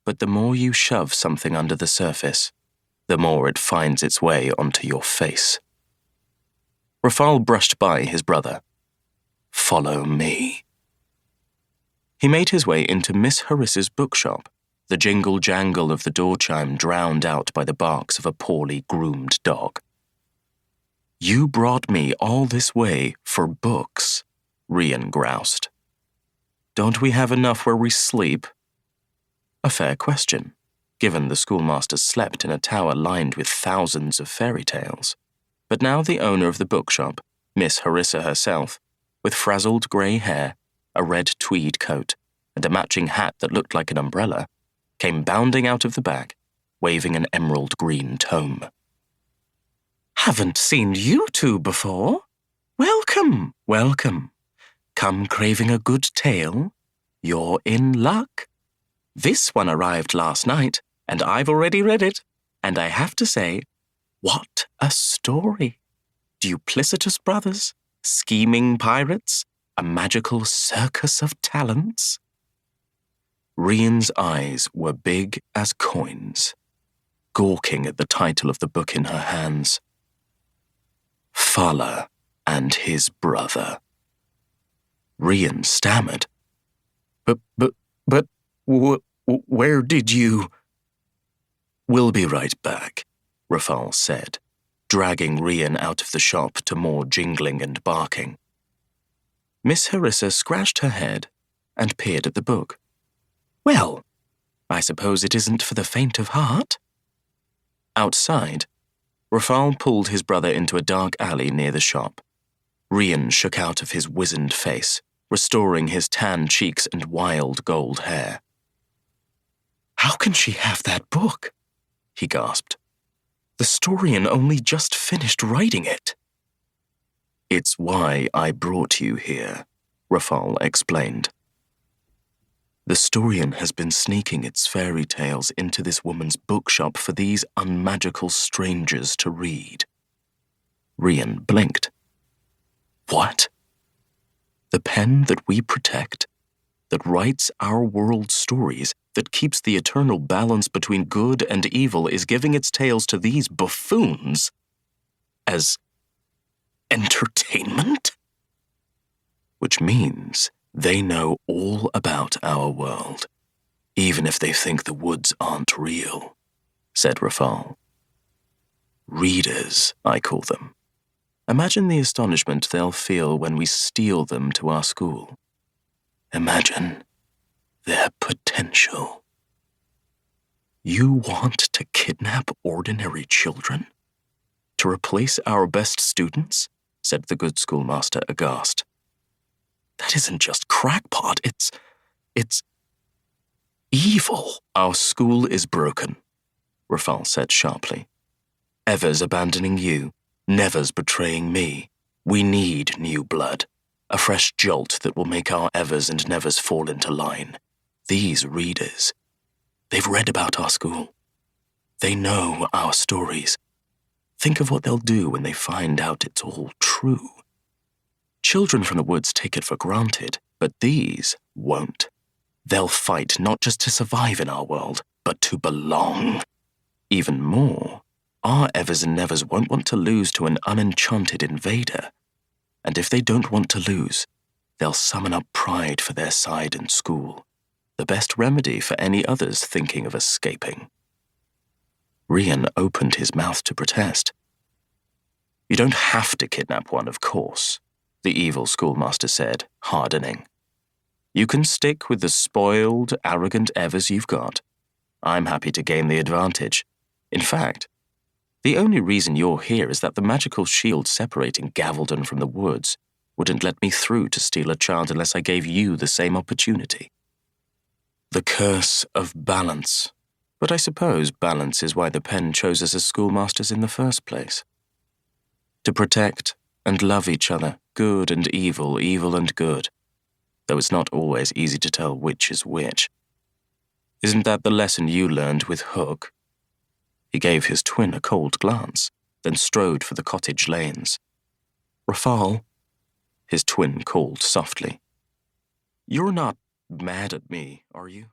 but the more you shove something under the surface, the more it finds its way onto your face. Rafal brushed by his brother. "Follow me." He made his way into Miss Harissa's bookshop, the jingle-jangle of the door chime drowned out by the barks of a poorly groomed dog. "You brought me all this way for books," Rian groused. "Don't we have enough where we sleep?" A fair question, given the schoolmasters slept in a tower lined with thousands of fairy tales. But now the owner of the bookshop, Miss Harissa herself, with frazzled grey hair, a red tweed coat, and a matching hat that looked like an umbrella, came bounding out of the back, waving an emerald green tome. "Haven't seen you two before. Welcome, welcome. Come craving a good tale? You're in luck. This one arrived last night, and I've already read it, and I have to say, what a story. Duplicitous brothers, scheming pirates, a magical circus of talents." Rian's eyes were big as coins, gawking at the title of the book in her hands. Fala and his brother. Rian stammered. But, where did you... "We'll be right back," Rafal said, dragging Rian out of the shop to more jingling and barking. Miss Harissa scratched her head and peered at the book. "Well, I suppose it isn't for the faint of heart." Outside, Rafal pulled his brother into a dark alley near the shop. Rian shook out of his wizened face, restoring his tan cheeks and wild gold hair. "How can she have that book?" he gasped. "The Storian only just finished writing it." "It's why I brought you here," Rafal explained. "The Storian has been sneaking its fairy tales into this woman's bookshop for these unmagical strangers to read." Rian blinked. "What? The pen that we protect, that writes our world's stories, that keeps the eternal balance between good and evil, is giving its tales to these buffoons as entertainment? Which means they know all about our world, even if they think the woods aren't real," said Rafal. "Readers, I call them. Imagine the astonishment they'll feel when we steal them to our school. Imagine their potential." "You want to kidnap ordinary children? To replace our best students?" said the good schoolmaster, aghast. "That isn't just crackpot, it's evil." "Our school is broken," Rafal said sharply. "Ever's abandoning you, Never's betraying me. We need new blood, a fresh jolt that will make our Evers and Nevers fall into line. These readers, they've read about our school. They know our stories. Think of what they'll do when they find out it's all true. Children from the woods take it for granted, but these won't. They'll fight not just to survive in our world, but to belong. Even more, our Evers and Nevers won't want to lose to an unenchanted invader. And if they don't want to lose, they'll summon up pride for their side in school, the best remedy for any others thinking of escaping." Rian opened his mouth to protest. "You don't have to kidnap one, of course," the evil schoolmaster said, hardening. "You can stick with the spoiled, arrogant Evers you've got. I'm happy to gain the advantage. In fact, the only reason you're here is that the magical shield separating Gaveldon from the woods wouldn't let me through to steal a child unless I gave you the same opportunity. The curse of balance. But I suppose balance is why the pen chose us as schoolmasters in the first place. To protect and love each other, good and evil, evil and good, though it's not always easy to tell which is which. Isn't that the lesson you learned with Hook?" He gave his twin a cold glance, then strode for the cottage lanes. "Rafal," his twin called softly. "You're not mad at me, are you?"